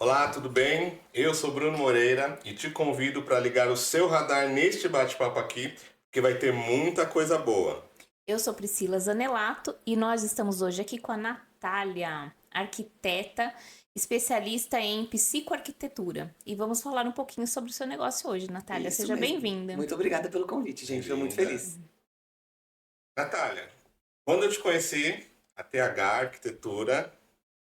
Olá, tudo bem? Eu sou Bruno Moreira e te convido para ligar o seu radar neste bate-papo aqui, que vai ter muita coisa boa. Eu sou Priscila Zanelato e nós estamos hoje aqui com a Natália, arquiteta, especialista em psicoarquitetura. E vamos falar um pouquinho sobre o seu negócio hoje, Natália. Isso Seja mesmo. bem-vinda. Muito obrigada pelo convite, gente. Estou muito Bem-vinda. feliz. Natália, quando eu te conheci, a TH Arquitetura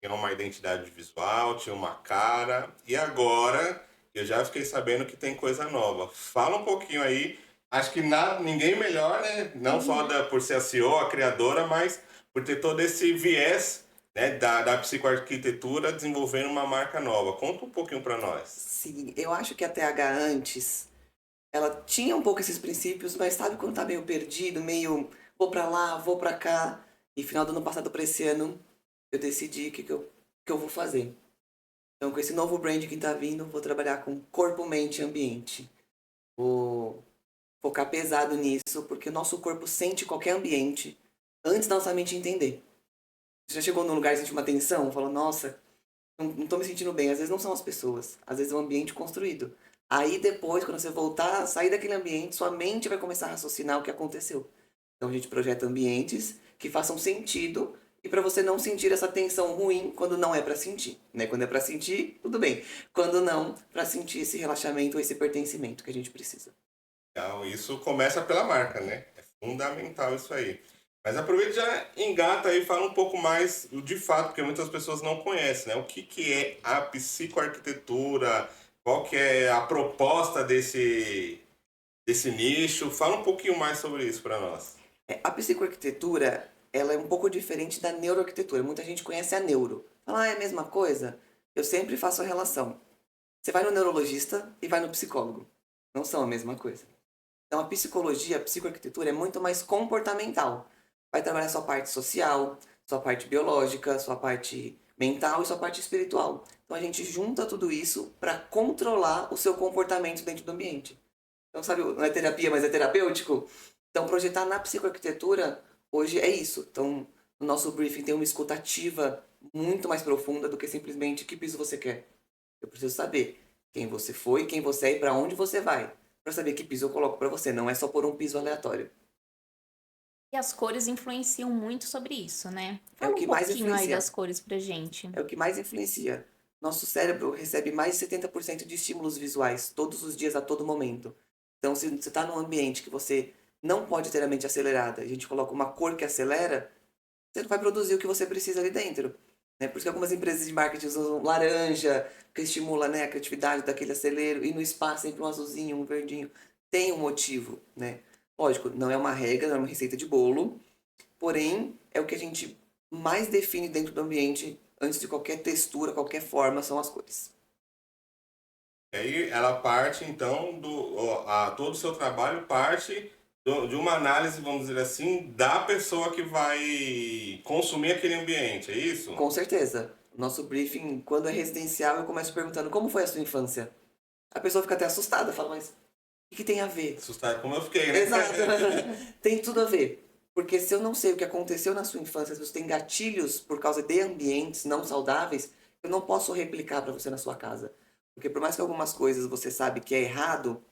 tinha uma identidade visual, tinha uma cara, e agora eu já fiquei sabendo que tem coisa nova. Fala um pouquinho aí. Acho que ninguém melhor, né? Não só por ser a CEO, a criadora, mas por ter todo esse viés, né, da psicoarquitetura desenvolvendo uma marca nova. Conta um pouquinho para nós. Sim, eu acho que a TH antes, ela tinha um pouco esses princípios, mas sabe quando tá meio perdido, meio vou pra lá, vou pra cá. E final do ano passado pra esse ano, eu decidi o que eu vou fazer. Então, com esse novo brand que tá vindo, vou trabalhar com corpo, mente e ambiente. Vou focar pesado nisso, porque o nosso corpo sente qualquer ambiente antes da nossa mente entender. Você já chegou num lugar e sentiu uma tensão? Falou, nossa, não tô me sentindo bem. Às vezes não são as pessoas, às vezes é o ambiente construído. Aí depois, quando você voltar, sair daquele ambiente, sua mente vai começar a raciocinar o que aconteceu. Então a gente projeta ambientes que façam sentido e para você não sentir essa tensão ruim quando não é para sentir, né? Quando é para sentir, tudo bem. Quando não, para sentir esse relaxamento, esse pertencimento que a gente precisa. Então, isso começa pela marca, né? É fundamental isso aí. Mas aproveita e já engata aí e fala um pouco mais de fato, porque muitas pessoas não conhecem, né? O que é a psicoarquitetura, qual que é a proposta desse nicho. Fala um pouquinho mais sobre isso para nós. A psicoarquitetura, ela é um pouco diferente da neuroarquitetura. Muita gente conhece a neuro. Fala, é a mesma coisa? Eu sempre faço a relação. Você vai no neurologista e vai no psicólogo. Não são a mesma coisa. Então a psicologia, a psicoarquitetura é muito mais comportamental. Vai trabalhar sua parte social, sua parte biológica, sua parte mental e sua parte espiritual. Então a gente junta tudo isso para controlar o seu comportamento dentro do ambiente. Então, sabe, não é terapia, mas é terapêutico? Então, projetar na psicoarquitetura hoje é isso. Então, no nosso briefing tem uma escutativa muito mais profunda do que simplesmente que piso você quer. Eu preciso saber quem você foi, quem você é e para onde você vai. Para saber que piso eu coloco para você. Não é só por um piso aleatório. E as cores influenciam muito sobre isso, né? É o Fala um que mais pouquinho aí influencia. das cores pra gente. É o que mais influencia. Nosso cérebro recebe mais de 70% de estímulos visuais todos os dias, a todo momento. Então, se você está num ambiente que você não pode ter a mente acelerada, e a gente coloca uma cor que acelera, você não vai produzir o que você precisa ali dentro. Né? Por isso que algumas empresas de marketing usam laranja, que estimula, né, a criatividade daquele acelero, e no espaço sempre um azulzinho, um verdinho. Tem um motivo, né? Lógico, não é uma regra, não é uma receita de bolo, porém é o que a gente mais define dentro do ambiente, antes de qualquer textura, qualquer forma, são as cores. E aí ela parte, então, todo o seu trabalho parte de uma análise, vamos dizer assim, da pessoa que vai consumir aquele ambiente, é isso? Com certeza. Nosso briefing, quando é residencial, eu começo perguntando como foi a sua infância. A pessoa fica até assustada, fala, mas o que tem a ver? Assustado como eu fiquei, né? Exato. Tem tudo a ver. Porque se eu não sei o que aconteceu na sua infância, se você tem gatilhos por causa de ambientes não saudáveis, eu não posso replicar para você na sua casa. Porque por mais que algumas coisas você sabe que é errado,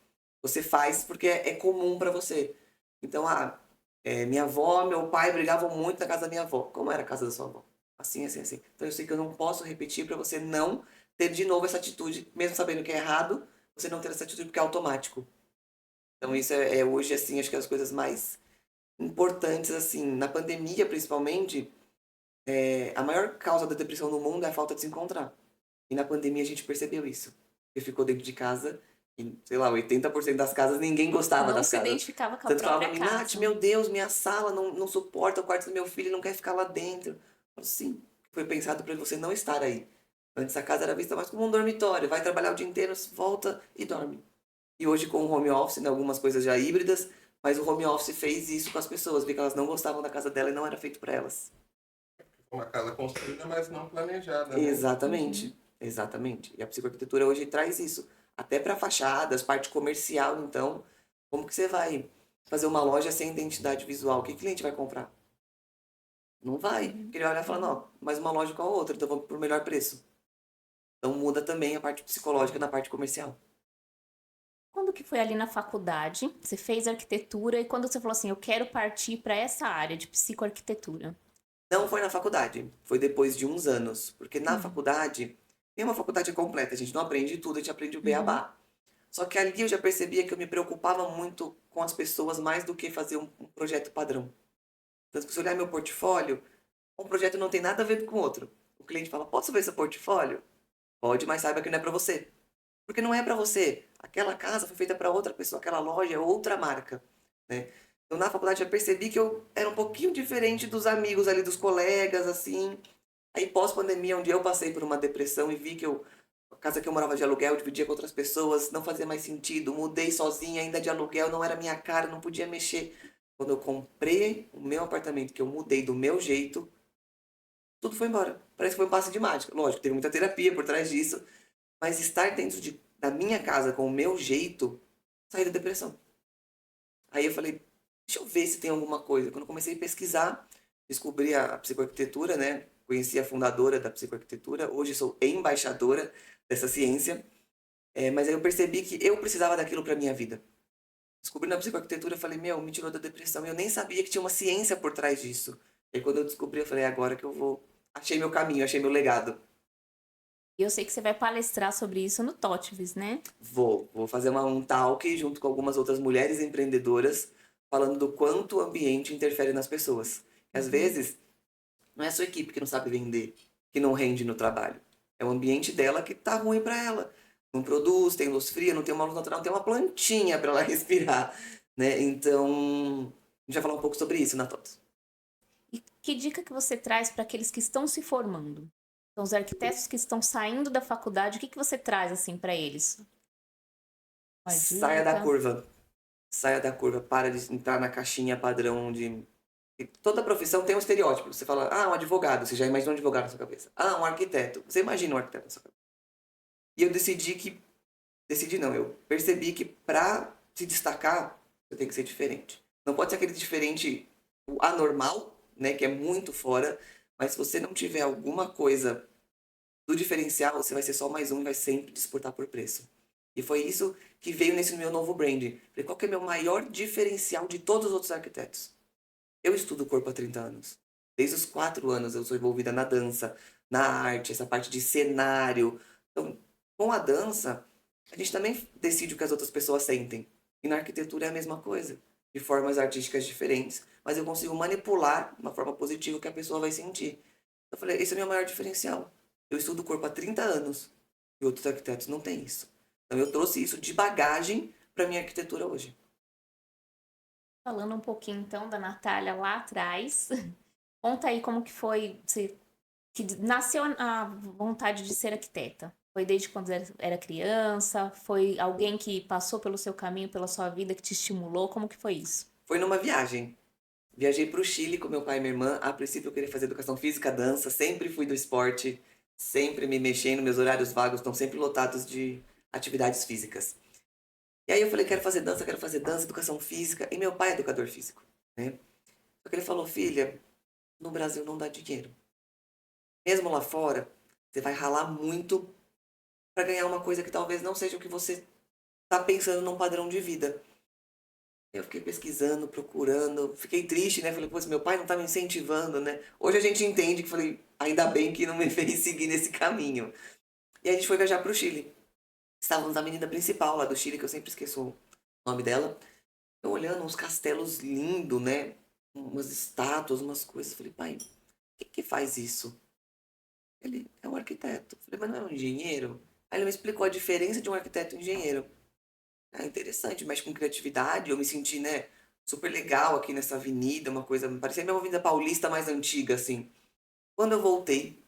você faz porque é comum para você. Então, minha avó, meu pai brigavam muito na casa da minha avó. Como era a casa da sua avó? Assim, assim, assim. Então eu sei que eu não posso repetir para você não ter de novo essa atitude, mesmo sabendo que é errado, você não ter essa atitude porque é automático. Então isso é hoje, assim, acho que as coisas mais importantes, assim, na pandemia principalmente, a maior causa da depressão no mundo é a falta de se encontrar. E na pandemia a gente percebeu isso. Porque ficou dentro de casa, e, sei lá, 80% das casas ninguém gostava Não das se casas. identificava com a Tanto falava própria pra mim, Nath, casa. meu Deus, minha sala não suporta o quarto do meu filho, não quer ficar lá dentro. Eu falo, sim, foi pensado para você não estar aí. Antes a casa era vista mais como um dormitório, vai trabalhar o dia inteiro, volta e dorme. E hoje com o home office, né, algumas coisas já híbridas, mas o home office fez isso com as pessoas, viu que elas não gostavam da casa dela e não era feito para elas. Uma casa construída, mas não planejada, né? Uhum. Exatamente, exatamente. E a psicoarquitetura hoje traz isso. Até para fachadas, parte comercial, então, como que você vai fazer uma loja sem identidade visual? O que o cliente vai comprar? Não vai. Uhum. Porque ele vai olhar e falar, não, mais uma loja com a outra, então vamos por melhor preço. Então muda também a parte psicológica na parte comercial. Quando que foi ali na faculdade? Você fez arquitetura e quando você falou assim, eu quero partir para essa área de psicoarquitetura? Não foi na faculdade, foi depois de uns anos. Porque na Hum. faculdade, nenhuma faculdade é completa, a gente não aprende tudo, a gente aprende o Uhum. beabá. Só que ali eu já percebia que eu me preocupava muito com as pessoas mais do que fazer um projeto padrão. Tanto que se olhar meu portfólio, um projeto não tem nada a ver com o outro. O cliente fala, posso ver seu portfólio? Pode, mas saiba que não é para você. Porque não é para você. Aquela casa foi feita para outra pessoa, aquela loja é outra marca, né? Então na faculdade eu percebi que eu era um pouquinho diferente dos amigos ali, dos colegas, assim. Aí pós-pandemia, um dia eu passei por uma depressão e vi que a casa que eu morava de aluguel, dividia com outras pessoas, não fazia mais sentido. Mudei sozinha, ainda de aluguel, não era minha cara, não podia mexer. Quando eu comprei o meu apartamento, que eu mudei do meu jeito, tudo foi embora. Parece que foi um passe de mágica. Lógico, teve muita terapia por trás disso, mas estar dentro da minha casa com o meu jeito, saí da depressão. Aí eu falei, deixa eu ver se tem alguma coisa. Quando eu comecei a pesquisar, descobri a psicoarquitetura, né? Conheci a fundadora da psicoarquitetura, hoje sou embaixadora dessa ciência. Mas aí eu percebi que eu precisava daquilo para minha vida. Descobrindo a psicoarquitetura, eu falei, meu, me tirou da depressão. Eu nem sabia que tinha uma ciência por trás disso. E quando eu descobri, eu falei, é agora que eu vou. Achei meu caminho, achei meu legado. E eu sei que você vai palestrar sobre isso no TOTVS, né? Vou fazer um talk junto com algumas outras mulheres empreendedoras, falando do quanto o ambiente interfere nas pessoas. Às Uhum. vezes, não é a sua equipe que não sabe vender, que não rende no trabalho. É o ambiente dela que tá ruim para ela. Não produz, tem luz fria, não tem uma luz natural, não tem uma plantinha para ela respirar, né? Então, a gente vai falar um pouco sobre isso na TOTS. E que dica que você traz para aqueles que estão se formando? Então, os arquitetos que estão saindo da faculdade, o que que você traz assim para eles? Uma Saia da dica? curva. Saia da curva, para de entrar na caixinha padrão de. E toda profissão tem um estereótipo. Você fala, um advogado, você já imagina um advogado na sua cabeça. Um arquiteto, você imagina um arquiteto na sua cabeça. E eu decidi que. Decidi não, eu percebi que pra se destacar, você tem que ser diferente. Não pode ser aquele diferente o anormal, né, que é muito fora, mas se você não tiver alguma coisa do diferencial, você vai ser só mais um e vai sempre disputar por preço. E foi isso que veio nesse meu novo brand. Falei, qual que é o meu maior diferencial de todos os outros arquitetos? Eu estudo o corpo há 30 anos. Desde os 4 anos eu sou envolvida na dança, na arte, essa parte de cenário. Então, com a dança, a gente também decide o que as outras pessoas sentem. E na arquitetura é a mesma coisa, de formas artísticas diferentes, mas eu consigo manipular de uma forma positiva o que a pessoa vai sentir. Eu falei, esse é o meu maior diferencial. Eu estudo o corpo há 30 anos e outros arquitetos não têm isso. Então eu trouxe isso de bagagem para minha arquitetura hoje. Falando um pouquinho então da Natália lá atrás. Conta aí como que foi, você, que nasceu a vontade de ser arquiteta. Foi desde quando era criança? Foi alguém que passou pelo seu caminho, pela sua vida, que te estimulou? Como que foi isso? Foi numa viagem. Viajei para o Chile com meu pai e minha irmã. A princípio eu queria fazer educação física, dança. Sempre fui do esporte, sempre me mexendo. Meus horários vagos estão sempre lotados de atividades físicas. E aí eu falei, quero fazer dança, educação física. E meu pai é educador físico, né? Só que ele falou, filha, no Brasil não dá dinheiro. Mesmo lá fora, você vai ralar muito para ganhar uma coisa que talvez não seja o que você está pensando num padrão de vida. Eu fiquei pesquisando, procurando, fiquei triste, né? Falei, pô, meu pai não tá me incentivando, né? Hoje a gente entende que falei, ainda bem que não me fez seguir nesse caminho. E aí a gente foi viajar pro Chile. Estávamos na avenida principal lá do Chile, que eu sempre esqueço o nome dela. Eu olhando uns castelos lindos, né? Umas estátuas, umas coisas. Falei, pai, quem que faz isso? Ele é um arquiteto. Falei, mas não é um engenheiro? Aí ele me explicou a diferença de um arquiteto e um engenheiro. É interessante, mexe com criatividade. Eu me senti, né, super legal aqui nessa avenida, uma coisa, parecia mesmo uma avenida paulista mais antiga, assim. Quando eu voltei,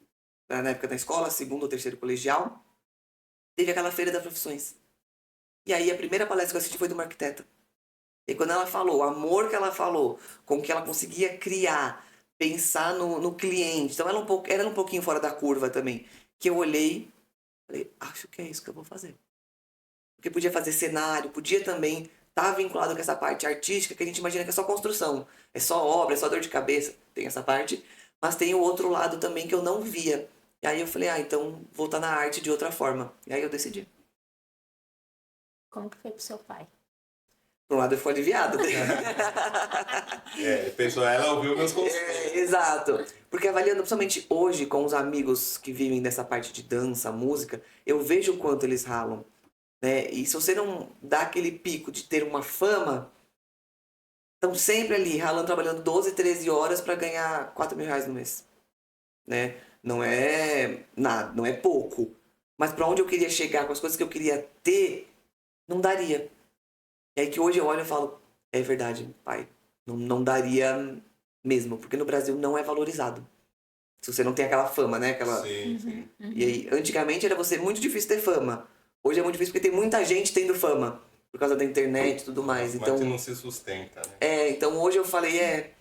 na época da escola, segundo ou terceiro colegial, teve aquela feira das profissões. E aí a primeira palestra que eu assisti foi de uma arquiteta. E quando ela falou, o amor que ela falou, com que ela conseguia criar, pensar no cliente, então ela era um pouquinho fora da curva também, que eu olhei, falei, acho que é isso que eu vou fazer. Porque podia fazer cenário, podia também estar vinculado com essa parte artística que a gente imagina que é só construção, é só obra, é só dor de cabeça. Tem essa parte, mas tem o outro lado também que eu não via, E aí eu falei, então vou estar na arte de outra forma. E aí eu decidi. Como que foi pro seu pai? Por um lado eu fui aliviado. Pessoal, ela ouviu meus conselhos. Exato. Porque avaliando, principalmente hoje, com os amigos que vivem dessa parte de dança, música, eu vejo o quanto eles ralam, né? E se você não dá aquele pico de ter uma fama, estão sempre ali, ralando, trabalhando 12, 13 horas para ganhar 4 mil reais no mês, né? Não é nada, não é pouco. Mas para onde eu queria chegar, com as coisas que eu queria ter, não daria. E aí que hoje eu olho e falo, é verdade, pai, não daria mesmo, porque no Brasil não é valorizado. Se você não tem aquela fama, né? Sim, sim. E aí, antigamente era muito difícil ter fama. Hoje é muito difícil porque tem muita gente tendo fama, por causa da internet e tudo mais. Mas Então, que não se sustenta, né? então hoje eu falei,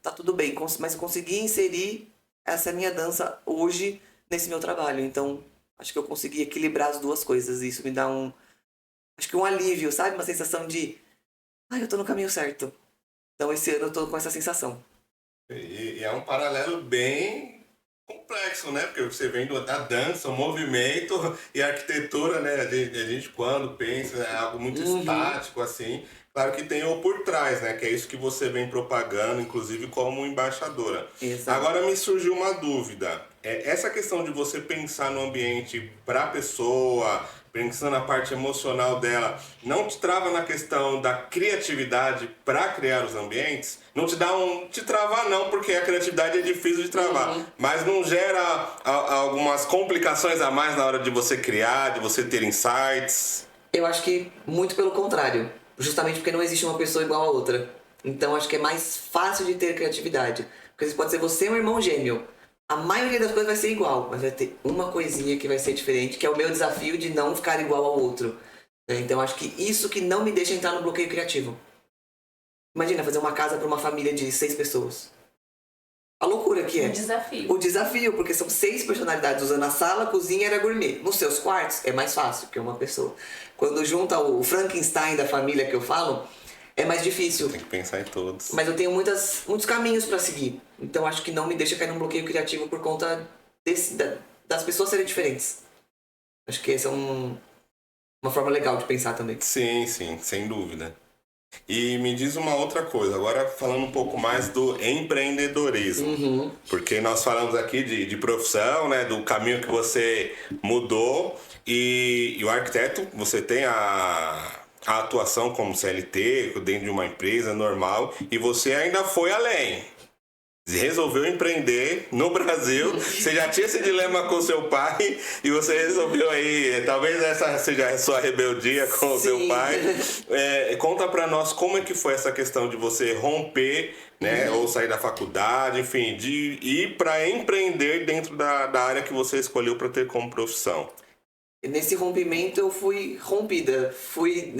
tá tudo bem, mas eu consegui inserir essa minha dança hoje nesse meu trabalho. Então, acho que eu consegui equilibrar as duas coisas. E isso me dá acho que um alívio, sabe? Uma sensação de, eu tô no caminho certo. Então, esse ano eu tô com essa sensação. E é um paralelo bem complexo, né? Porque você vem da dança, o movimento e a arquitetura, né? A gente quando pensa é algo muito estático, assim. Claro que tem o por trás, né? Que é isso que você vem propagando, inclusive como embaixadora. Exato. Agora me surgiu uma dúvida. Essa questão de você pensar no ambiente para a pessoa, pensando na parte emocional dela, não te trava na questão da criatividade para criar os ambientes? Não te dá te travar não, porque a criatividade é difícil de travar, mas não gera algumas complicações a mais na hora de você criar, de você ter insights? Eu acho que muito pelo contrário. Justamente porque não existe uma pessoa igual a outra. Então acho que é mais fácil de ter criatividade. Porque pode ser você e um irmão gêmeo. A maioria das coisas vai ser igual, mas vai ter uma coisinha que vai ser diferente, que é o meu desafio de não ficar igual ao outro. Então acho que isso que não me deixa entrar no bloqueio criativo. Imagina fazer uma casa para uma família de 6 pessoas. A loucura que é. Um desafio. O desafio, porque são 6 personalidades usando a sala, a cozinha e a área gourmet. Nos seus quartos é mais fácil, porque é uma pessoa. Quando junta o Frankenstein da família que eu falo, é mais difícil. Tem que pensar em todos. Mas eu tenho muitos caminhos para seguir. Então acho que não me deixa cair num bloqueio criativo por conta das pessoas serem diferentes. Acho que essa é uma forma legal de pensar também. Sim, sim, sem dúvida. E me diz uma outra coisa, agora falando um pouco mais do empreendedorismo. Porque nós falamos aqui de profissão, né, do caminho que você mudou e o arquiteto, você tem a atuação como CLT, dentro de uma empresa normal, e você ainda foi além. Resolveu empreender no Brasil, você já tinha esse dilema com seu pai e você resolveu aí, talvez essa seja a sua rebeldia com o seu pai. Conta pra nós como é que foi essa questão de você romper, né, ou sair da faculdade, enfim, de ir para empreender dentro da área que você escolheu para ter como profissão. Nesse rompimento eu fui rompida, fui,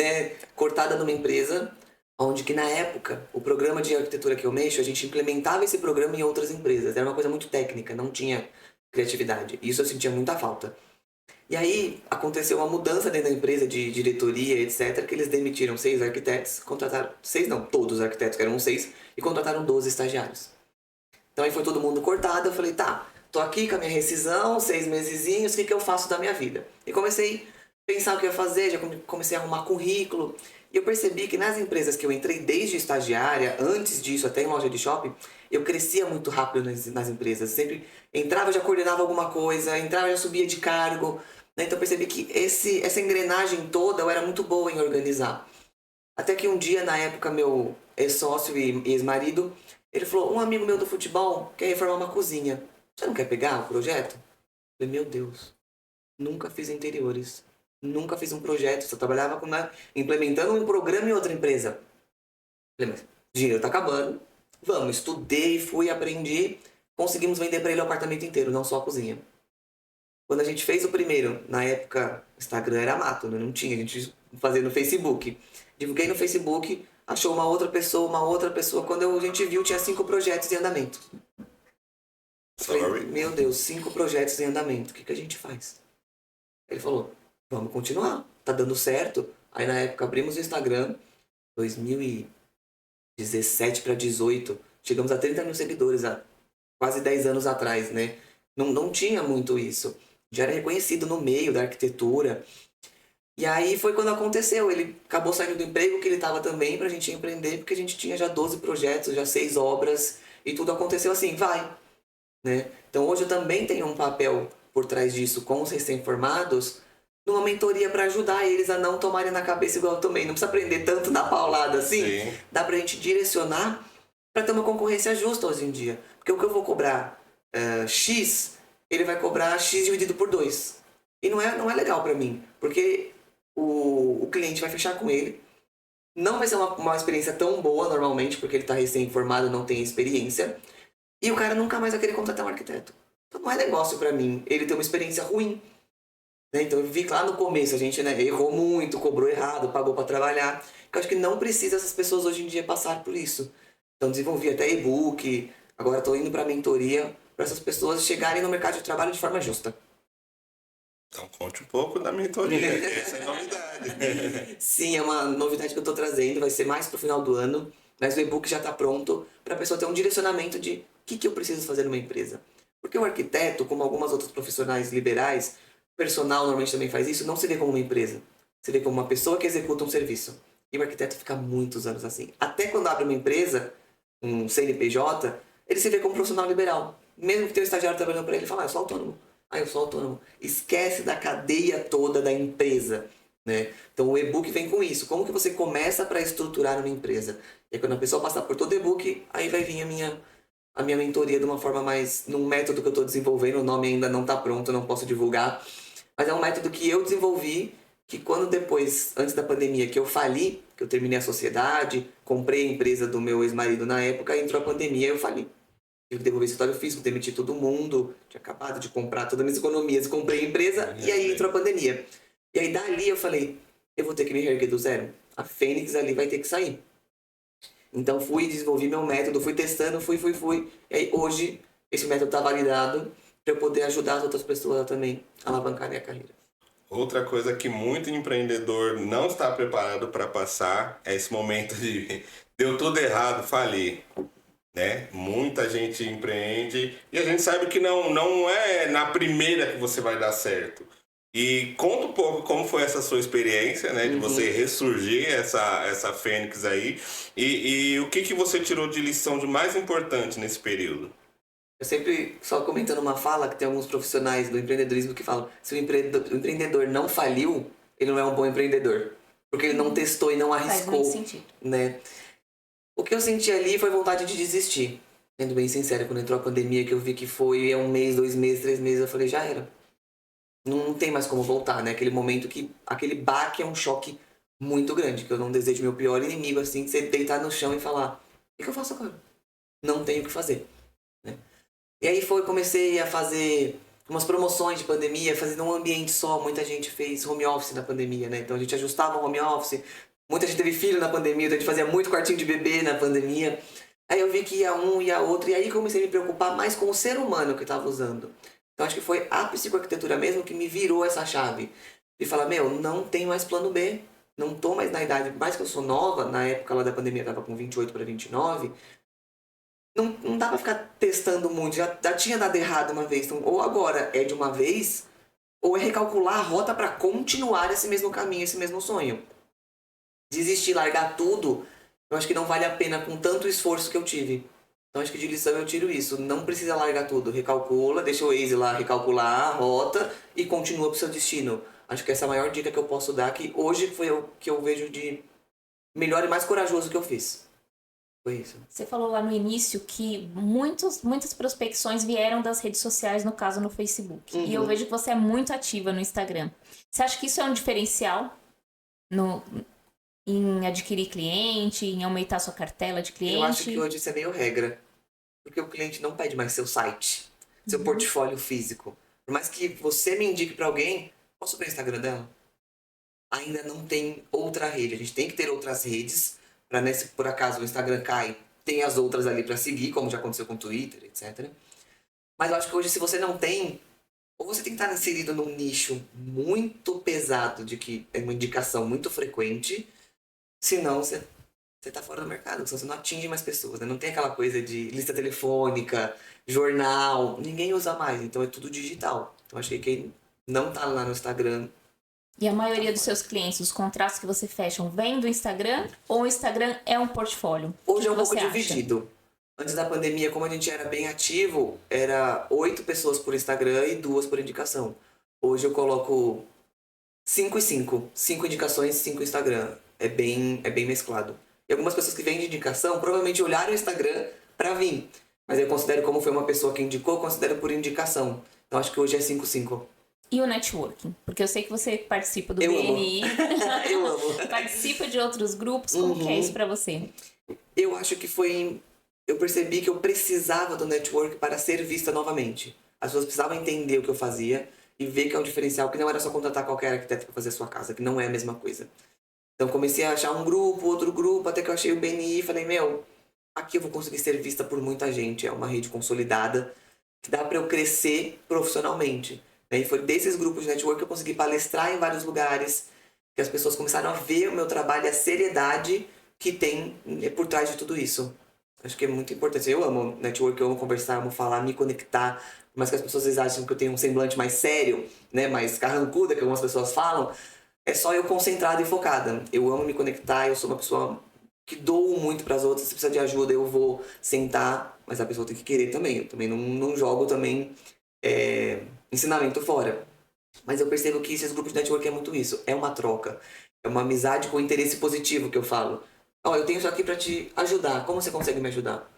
cortada numa empresa onde que na época, o programa de arquitetura que eu mexo, a gente implementava esse programa em outras empresas. Era uma coisa muito técnica, não tinha criatividade. Isso eu sentia muita falta. E aí aconteceu uma mudança dentro da empresa de diretoria, etc, que eles demitiram 6 arquitetos, contrataram... 6 não, todos os arquitetos, que eram 6, e contrataram 12 estagiários. Então aí foi todo mundo cortado, eu falei, tá, tô aqui com a minha rescisão, 6 mesezinhos, o que eu faço da minha vida? E comecei a pensar o que eu ia fazer, já comecei a arrumar currículo. E eu percebi que nas empresas que eu entrei desde estagiária, antes disso, até em loja de shopping, eu crescia muito rápido nas empresas. Sempre entrava, já coordenava alguma coisa, entrava, já subia de cargo. Né? Então eu percebi que essa engrenagem toda eu era muito boa em organizar. Até que um dia, na época, meu ex-sócio e ex-marido, ele falou, um amigo meu do futebol quer reformar uma cozinha. Você não quer pegar o projeto? Eu falei, meu Deus, nunca fiz interiores. Nunca fiz um projeto, só trabalhava implementando um programa em outra empresa. Falei, mas dinheiro tá acabando. Vamos, estudei, fui, aprendi. Conseguimos vender para ele o apartamento inteiro, não só a cozinha. Quando a gente fez o primeiro, na época, o Instagram era mato, não tinha, a gente fazia no Facebook. Divulguei no Facebook, achou uma outra pessoa. Quando a gente viu, tinha 5 projetos em andamento. Falei, meu Deus, 5 projetos em andamento, o que a gente faz? Ele falou, vamos continuar, tá dando certo. Aí na época abrimos o Instagram, 2017 para 18, chegamos a 30 mil seguidores há quase 10 anos atrás, né? Não tinha muito isso. Já era reconhecido no meio da arquitetura. E aí foi quando aconteceu. Ele acabou saindo do emprego que ele estava também pra gente empreender, porque a gente tinha já 12 projetos, já 6 obras, e tudo aconteceu assim, vai, né? Então hoje eu também tenho um papel por trás disso com os recém-formados, numa mentoria para ajudar eles a não tomarem na cabeça igual eu tomei. Não precisa aprender tanto na paulada assim. Sim. Dá pra gente direcionar para ter uma concorrência justa hoje em dia. Porque o que eu vou cobrar X, ele vai cobrar X dividido por 2. E não é legal para mim. Porque o cliente vai fechar com ele. Não vai ser uma experiência tão boa normalmente, porque ele está recém-formado, não tem experiência. E o cara nunca mais vai querer contratar um arquiteto. Então não é negócio para mim ele ter uma experiência ruim. Né? Então eu vi que lá no começo a gente, né, errou muito, cobrou errado, pagou para trabalhar. Eu acho que não precisa essas pessoas hoje em dia passar por isso. Então desenvolvi até e-book, agora estou indo para mentoria, para essas pessoas chegarem no mercado de trabalho de forma justa. Então conte um pouco da mentoria, essa é a novidade. Sim, é uma novidade que eu estou trazendo, vai ser mais pro final do ano, mas o e-book já está pronto para a pessoa ter um direcionamento de o que eu preciso fazer numa empresa. Porque o arquiteto, como algumas outras profissionais liberais, o personal normalmente também faz isso, não se vê como uma empresa. Se vê como uma pessoa que executa um serviço. E o arquiteto fica muitos anos assim. Até quando abre uma empresa, um CNPJ, ele se vê como profissional liberal. Mesmo que tenha um estagiário trabalhando para ele, ele fala, eu sou autônomo. Eu sou autônomo. Esquece da cadeia toda da empresa. Né? Então o e-book vem com isso. Como que você começa para estruturar uma empresa? E aí, quando a pessoa passar por todo o e-book, aí vai vir a minha mentoria de uma forma mais... num método que eu estou desenvolvendo, o nome ainda não está pronto, eu não posso divulgar. Mas é um método que eu desenvolvi, que quando depois, antes da pandemia, que eu fali, que eu terminei a sociedade, comprei a empresa do meu ex-marido na época, entrou a pandemia e eu fali. Tive que devolver escritório físico, demiti todo mundo, tinha acabado de comprar todas as minhas economias, comprei a empresa e aí entrou a pandemia. E aí dali eu falei, eu vou ter que me reerguer do zero. A Fênix ali vai ter que sair. Então fui, desenvolvi meu método, fui testando, fui. E aí hoje esse método está validado para eu poder ajudar as outras pessoas também a alavancarem a carreira. Outra coisa que muito empreendedor não está preparado para passar é esse momento de deu tudo errado, fali. Né? Muita gente empreende e a gente sabe que não é na primeira que você vai dar certo. E conta um pouco como foi essa sua experiência, né? De você ressurgir essa Fênix aí e o que você tirou de lição de mais importante nesse período? Eu sempre, só comentando uma fala, que tem alguns profissionais do empreendedorismo que falam, se o empreendedor não faliu, ele não é um bom empreendedor. Porque ele não testou e não arriscou. Faz muito sentido. Né? O que eu senti ali foi vontade de desistir. Sendo bem sincero, quando entrou a pandemia, que eu vi que foi 1 mês, 2 meses, 3 meses, eu falei, já era. Não tem mais como voltar, né? Aquele momento que, aquele baque é um choque muito grande, que eu não desejo meu pior inimigo, assim, você deitar no chão e falar, o que eu faço agora? Não tenho o que fazer. Né? E aí comecei a fazer umas promoções de pandemia, fazendo um ambiente só, muita gente fez home office na pandemia, né? Então a gente ajustava o home office, muita gente teve filho na pandemia, então a gente fazia muito quartinho de bebê na pandemia. Aí eu vi que ia um, ia outro, e aí comecei a me preocupar mais com o ser humano que estava usando. Então acho que foi a psicoarquitetura mesmo que me virou essa chave. De falar, não tem mais plano B, não tô mais na idade, por mais que eu sou nova, na época lá da pandemia eu tava com 28 para 29, não dá pra ficar testando muito, já tinha dado errado uma vez, então ou agora é de uma vez, ou é recalcular a rota para continuar esse mesmo caminho, esse mesmo sonho. Desistir, largar tudo, eu acho que não vale a pena com tanto esforço que eu tive. Então acho que de lição eu tiro isso. Não precisa largar tudo. Recalcula, deixa o Waze lá recalcular a rota e continua pro seu destino. Acho que essa é a maior dica que eu posso dar, que hoje foi o que eu vejo de melhor e mais corajoso que eu fiz. Foi isso. Você falou lá no início que muitas prospecções vieram das redes sociais, no caso no Facebook. E eu vejo que você é muito ativa no Instagram. Você acha que isso é um diferencial em adquirir cliente, em aumentar sua cartela de cliente? Eu acho que hoje isso é meio regra. Porque o cliente não pede mais seu site, seu portfólio físico. Por mais que você me indique para alguém, posso ver o Instagram dela? Ainda não tem outra rede. A gente tem que ter outras redes para, né, se por acaso o Instagram cai, tem as outras ali para seguir, como já aconteceu com o Twitter, etc. Mas eu acho que hoje, se você não tem, ou você tem que estar inserido num nicho muito pesado, de que é uma indicação muito frequente, senão você você tá fora do mercado, você não atinge mais pessoas, né? Não tem aquela coisa de lista telefônica, jornal, ninguém usa mais, então é tudo digital. Então acho que quem não tá lá no Instagram. E a maioria dos seus clientes, os contratos que você fecha, vem do Instagram ou o Instagram é um portfólio? Hoje é um que pouco você acha? dividido. Antes da pandemia, como a gente era bem ativo, era 8 pessoas por Instagram e 2 por indicação. Hoje eu coloco 5 e 5. 5 indicações, 5 Instagram. É bem mesclado. E algumas pessoas que vêm de indicação provavelmente olharam o Instagram pra vir. Mas eu considero, como foi uma pessoa que indicou, eu considero por indicação. Então acho que hoje é 5-5. E o networking? Porque eu sei que você participa do Eu BNI. Eu amo. Participa de outros grupos. Como que é isso pra você? Eu acho que foi... Eu percebi que eu precisava do network para ser vista novamente. As pessoas precisavam entender o que eu fazia e ver que é um diferencial, que não era só contratar qualquer arquiteto para fazer a sua casa, que não é a mesma coisa. Então comecei a achar um grupo, outro grupo, até que eu achei o BNI e falei, meu, aqui eu vou conseguir ser vista por muita gente. É uma rede consolidada que dá para eu crescer profissionalmente. E foi desses grupos de network que eu consegui palestrar em vários lugares, que as pessoas começaram a ver o meu trabalho e a seriedade que tem por trás de tudo isso. Acho que é muito importante. Eu amo network, eu amo conversar, amo falar, me conectar. Mas que as pessoas às vezes acham que eu tenho um semblante mais sério, né, mais carrancuda, que algumas pessoas falam. É só eu concentrada e focada. Eu amo me conectar, eu sou uma pessoa que dou muito para as outras. Se precisa de ajuda, eu vou sentar, mas a pessoa tem que querer também. Eu também não jogo também ensinamento fora. Mas eu percebo que esses grupos de network é muito isso. É uma troca. É uma amizade com interesse positivo que eu falo. Ó, eu tenho isso aqui para te ajudar. Como você consegue me ajudar?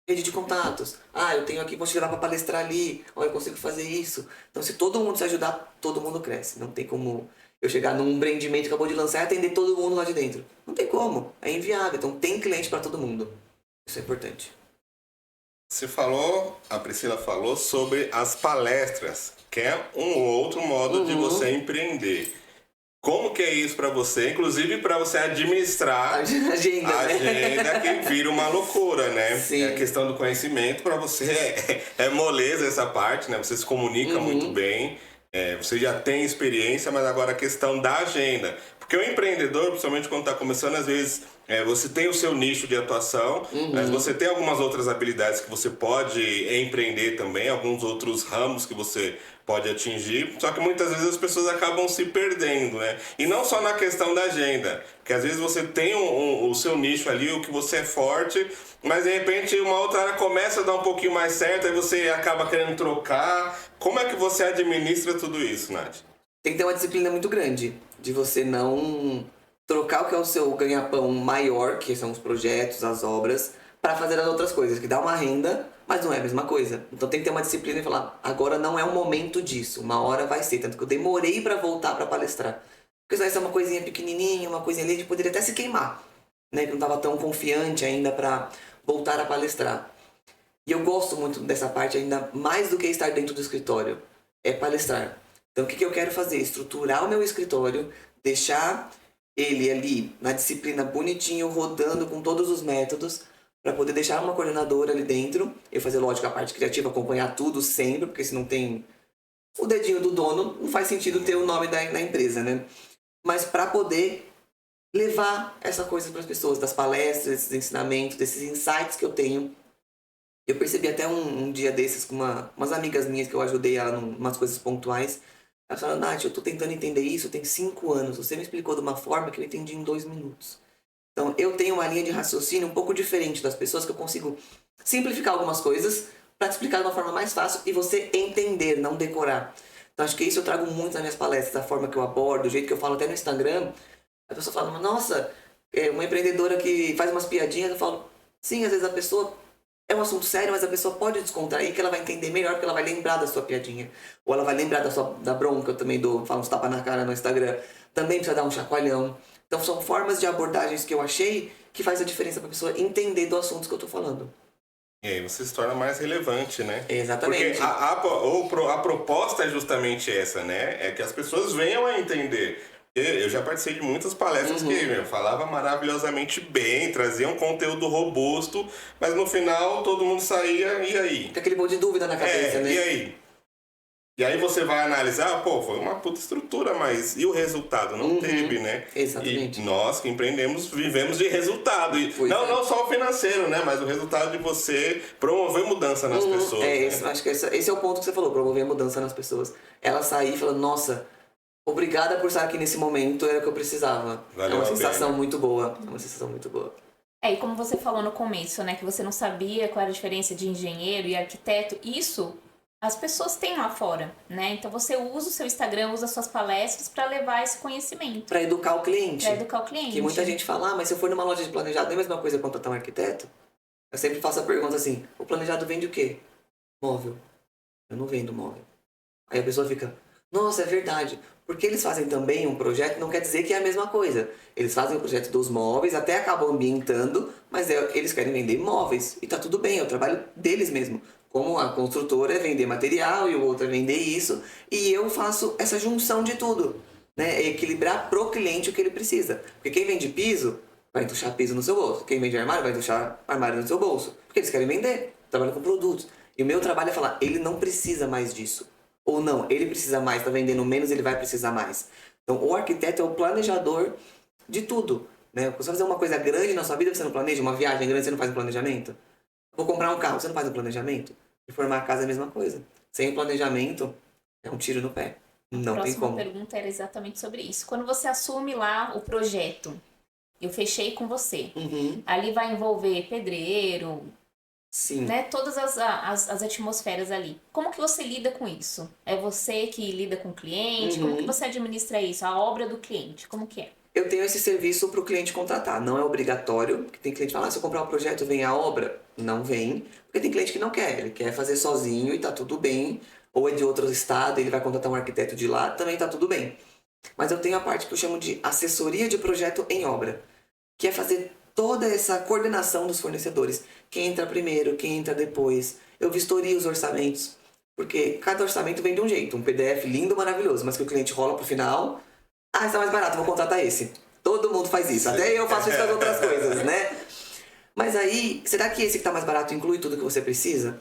Rede de contatos. Ah, eu tenho aqui, vou te levar para palestrar ali. Ó, eu consigo fazer isso. Então, se todo mundo se ajudar, todo mundo cresce. Não tem como eu chegar num empreendimento que acabou de lançar e atender todo mundo lá de dentro. Não tem como. É inviável. Então, tem cliente para todo mundo. Isso é importante. A Priscila falou sobre as palestras, que é um outro modo de você empreender. Como que é isso para você? Inclusive para você administrar A agenda, a agenda que vira uma loucura, né? Sim. A questão do conhecimento para você é moleza essa parte, né? Você se comunica muito bem, você já tem experiência, mas agora a questão da agenda. Porque o empreendedor, principalmente quando está começando, às vezes você tem o seu nicho de atuação, mas você tem algumas outras habilidades que você pode empreender também, alguns outros ramos que você pode atingir, só que muitas vezes as pessoas acabam se perdendo, né? E não só na questão da agenda, porque às vezes você tem o seu nicho ali, o que você é forte, mas de repente uma outra área começa a dar um pouquinho mais certo, aí você acaba querendo trocar. Como é que você administra tudo isso, Nath? Tem que ter uma disciplina muito grande de você não trocar o que é o seu ganha-pão maior, que são os projetos, as obras, para fazer as outras coisas, que dá uma renda, mas não é a mesma coisa. Então tem que ter uma disciplina e falar, agora não é o momento disso, uma hora vai ser. Tanto que eu demorei para voltar para palestrar. Porque senão isso é uma coisinha pequenininha, uma coisinha ali, a gente poderia até se queimar, né? Que não estava tão confiante ainda para voltar a palestrar. E eu gosto muito dessa parte ainda mais do que estar dentro do escritório, é palestrar. Então o que eu quero fazer? Estruturar o meu escritório, deixar ele ali na disciplina bonitinho, rodando com todos os métodos, para poder deixar uma coordenadora ali dentro. Eu fazer, lógico, a parte criativa, acompanhar tudo sempre, porque se não tem o dedinho do dono, não faz sentido ter o nome da empresa, né? Mas para poder levar essa coisa para as pessoas, das palestras, desses ensinamentos, desses insights que eu tenho. Eu percebi até um dia desses com umas amigas minhas que eu ajudei ela em umas coisas pontuais. Ela falou, Nath, eu tô tentando entender isso, tem 5 anos. Você me explicou de uma forma que eu entendi em 2 minutos. Então, eu tenho uma linha de raciocínio um pouco diferente das pessoas, que eu consigo simplificar algumas coisas para te explicar de uma forma mais fácil e você entender, não decorar. Então, acho que isso eu trago muito nas minhas palestras, da forma que eu abordo, do jeito que eu falo até no Instagram. A pessoa fala, nossa, uma empreendedora que faz umas piadinhas. Eu falo, sim, às vezes a pessoa... É um assunto sério, mas a pessoa pode descontrair, que ela vai entender melhor, porque ela vai lembrar da sua piadinha. Ou ela vai lembrar da bronca, eu também falo uns tapas na cara no Instagram. Também precisa dar um chacoalhão. Então são formas de abordagens que eu achei que faz a diferença para a pessoa entender do assunto que eu tô falando. E aí você se torna mais relevante, né? Exatamente. Porque a proposta é justamente essa, né? É que as pessoas venham a entender. Eu já participei de muitas palestras que falava maravilhosamente bem, trazia um conteúdo robusto, mas no final todo mundo saía, e aí? Tem aquele monte de dúvida na cabeça, né? E aí? E aí você vai analisar, pô, foi uma puta estrutura, mas e o resultado? Não teve, né? Exatamente. E nós que empreendemos vivemos de resultado. E Pois é. não só o financeiro, né? Mas o resultado de você promover mudança nas pessoas. É, né? acho que esse é o ponto que você falou, promover mudança nas pessoas. Ela sair falando, nossa, obrigada por estar aqui nesse momento, era o que eu precisava. Valeu É uma a sensação pena. muito boa. É uma sensação muito boa. E como você falou no começo, né, que você não sabia qual era a diferença de engenheiro e arquiteto, isso as pessoas têm lá fora, né? Então você usa o seu Instagram, usa suas palestras para levar esse conhecimento, Para educar o cliente. para educar o cliente. Que muita gente fala, mas se eu for numa loja de planejado, não é a mesma coisa contratar um arquiteto? Eu sempre faço a pergunta assim, o planejado vende o quê? Móvel. Eu não vendo móvel. Aí a pessoa fica, nossa, é verdade. Porque eles fazem também um projeto, não quer dizer que é a mesma coisa. Eles fazem o projeto dos móveis, até acabam ambientando, mas eles querem vender móveis. E tá tudo bem, é o trabalho deles mesmo. Como a construtora é vender material e o outro é vender isso. E eu faço essa junção de tudo. Né? É equilibrar pro cliente o que ele precisa. Porque quem vende piso, vai entuchar piso no seu bolso. Quem vende armário, vai entuchar armário no seu bolso. Porque eles querem vender, trabalham com produtos. E o meu trabalho é falar, ele não precisa mais disso. Ou não, ele precisa mais, tá vendendo menos, ele vai precisar mais. Então, o arquiteto é o planejador de tudo. Né? Você fazer uma coisa grande na sua vida, você não planeja? Uma viagem grande, você não faz um planejamento? Vou comprar um carro, você não faz um planejamento? Reformar a casa é a mesma coisa. Sem planejamento, é um tiro no pé. Não tem Próxima como. pergunta era exatamente sobre isso. Quando você assume lá o projeto, eu fechei com você. Ali vai envolver pedreiro, Sim. né? Todas as atmosferas ali. Como que você lida com isso? É você que lida com o cliente? Como que você administra isso? A obra do cliente, como que é? Eu tenho esse serviço para o cliente contratar. Não é obrigatório, porque tem cliente que fala, se eu comprar um projeto, vem a obra. Não vem, porque tem cliente que não quer. Ele quer fazer sozinho e tá tudo bem. Ou é de outro estado, ele vai contratar um arquiteto de lá, também tá tudo bem. Mas eu tenho a parte que eu chamo de assessoria de projeto em obra, que é fazer toda essa coordenação dos fornecedores. Quem entra primeiro, quem entra depois. Eu vistorio os orçamentos, porque cada orçamento vem de um jeito. Um PDF lindo, maravilhoso, mas que o cliente rola pro final... Ah, está mais barato, vou contratar esse. Todo mundo faz isso. Até eu faço isso com as outras coisas, né? Mas aí, será que esse que está mais barato inclui tudo que você precisa?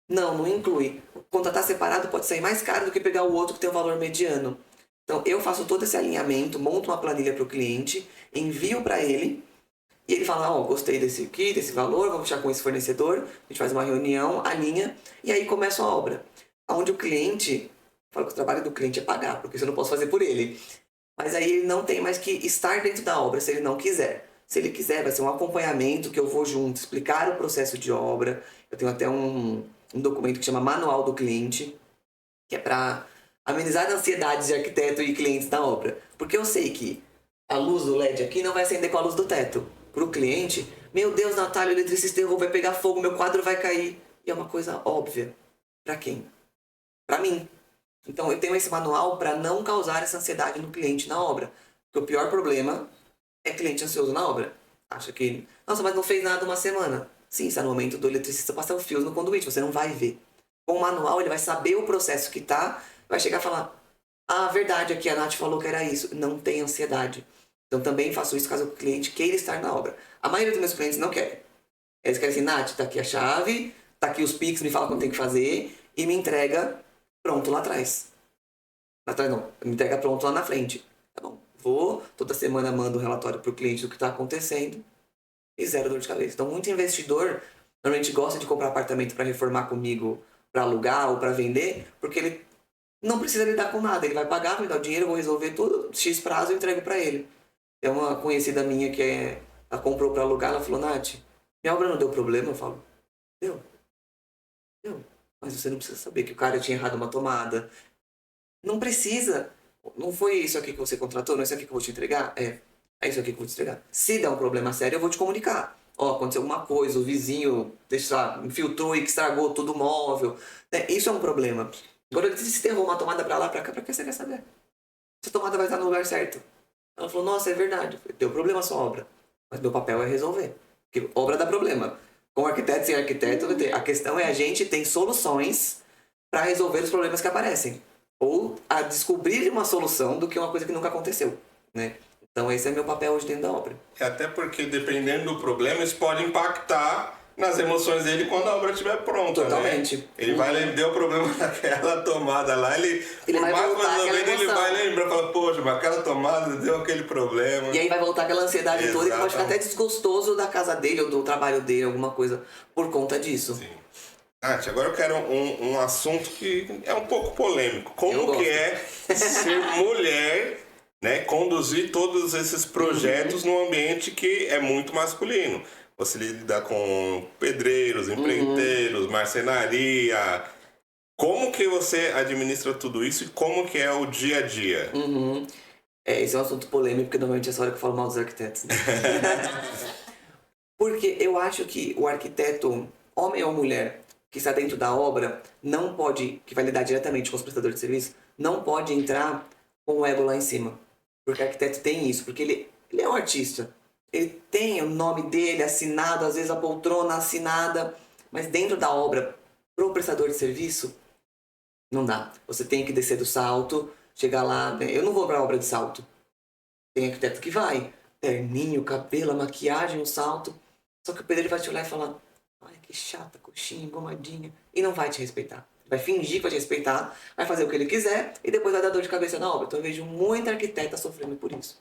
Não, não inclui. Contratar separado pode sair mais caro do que pegar o outro que tem um valor mediano. Então, eu faço todo esse alinhamento, monto uma planilha para o cliente, envio para ele, e ele fala, ó, gostei desse aqui, desse valor, vou fechar com esse fornecedor, a gente faz uma reunião, alinha, e aí começa a obra. Onde o cliente, falo que o trabalho do cliente é pagar, porque isso eu não posso fazer por ele. Mas aí ele não tem mais que estar dentro da obra se ele não quiser. Se ele quiser, vai ser um acompanhamento que eu vou junto, explicar o processo de obra. Eu tenho até um documento que chama Manual do Cliente, que é para amenizar as ansiedades de arquiteto e clientes da obra. Porque eu sei que a luz do LED aqui não vai acender com a luz do teto. Para o cliente, meu Deus, Natália, o eletricista errou, vai pegar fogo, meu quadro vai cair. E é uma coisa óbvia. Para quem? Para mim. Então, eu tenho esse manual para não causar essa ansiedade no cliente na obra. Porque o pior problema é cliente ansioso na obra. Acha que, nossa, mas não fez nada uma semana. Sim, está no momento do eletricista passar o fio no conduíte, você não vai ver. Com o manual, ele vai saber o processo que tá, vai chegar e falar, ah, verdade, aqui a Nath falou que era isso. Não tem ansiedade. Então, também faço isso caso o cliente queira estar na obra. A maioria dos meus clientes não querem. Eles querem assim, Nath, tá aqui a chave, tá aqui os Pix, me fala quando tem que fazer, e me entrega pronto lá atrás. Atrás não, me entrega pronto lá na frente. Tá bom, vou, toda semana mando um relatório pro cliente do que tá acontecendo e zero dor de cabeça. Então, muito investidor normalmente gosta de comprar apartamento para reformar comigo, para alugar ou para vender, porque ele não precisa lidar com nada. Ele vai pagar, me dar o dinheiro, eu vou resolver tudo, X prazo eu entrego para ele. Tem uma conhecida minha que ela comprou para alugar, ela falou, Nath, minha obra não deu problema? Eu falo, deu. Mas você não precisa saber que o cara tinha errado uma tomada. Não precisa. Não foi isso aqui que você contratou? Não é isso aqui que eu vou te entregar? É isso aqui que eu vou te entregar. Se der um problema sério, eu vou te comunicar. Ó, aconteceu alguma coisa, o vizinho, infiltrou e estragou todo o móvel. Isso é um problema. Agora ele se errou uma tomada pra lá, pra cá, pra que você quer saber? Essa tomada vai estar no lugar certo. Ela falou, nossa, é verdade. Deu problema a sua obra. Mas meu papel é resolver. Porque obra dá problema. Com arquiteto, sem arquiteto, a questão é a gente tem soluções para resolver os problemas que aparecem. Ou a descobrir uma solução do que uma coisa que nunca aconteceu, né? Então esse é meu papel hoje dentro da obra. Até porque dependendo do problema, isso pode impactar nas emoções dele quando a obra estiver pronta, Totalmente. né? Ele vai lembrar, deu problema naquela tomada lá, ele Ele vai mais voltar uma aquela vez ele emoção. vai lembrar, fala, poxa, mas aquela tomada deu aquele problema. E aí vai voltar aquela ansiedade toda e pode ficar até Exatamente. desgostoso da casa dele ou do trabalho dele, alguma coisa, por conta disso. Sim. Nath, agora eu quero um assunto que é um pouco polêmico. Eu Como gosto. que é ser mulher, né, conduzir todos esses projetos num ambiente que é muito masculino? Você lida com pedreiros, empreiteiros, marcenaria. Como que você administra tudo isso e como que é o dia a dia? Uhum. Esse é um assunto polêmico, porque normalmente é essa hora que eu falo mal dos arquitetos, né? Porque eu acho que o arquiteto, homem ou mulher, que está dentro da obra, não pode, que vai lidar diretamente com os prestadores de serviço, não pode entrar com o ego lá em cima. Porque o arquiteto tem isso, porque ele é um artista. Ele tem o nome dele assinado, às vezes a poltrona assinada, mas dentro da obra, pro prestador de serviço, não dá. Você tem que descer do salto, chegar lá. Eu não vou pra obra de salto. Tem arquiteto que vai. Terninho, cabelo, a maquiagem, o salto. Só que o pedreiro vai te olhar e falar: ai, que chata, coxinha, engomadinha. E não vai te respeitar. Vai fingir que vai te respeitar, vai fazer o que ele quiser e depois vai dar dor de cabeça na obra. Então eu vejo muita arquiteta sofrendo por isso.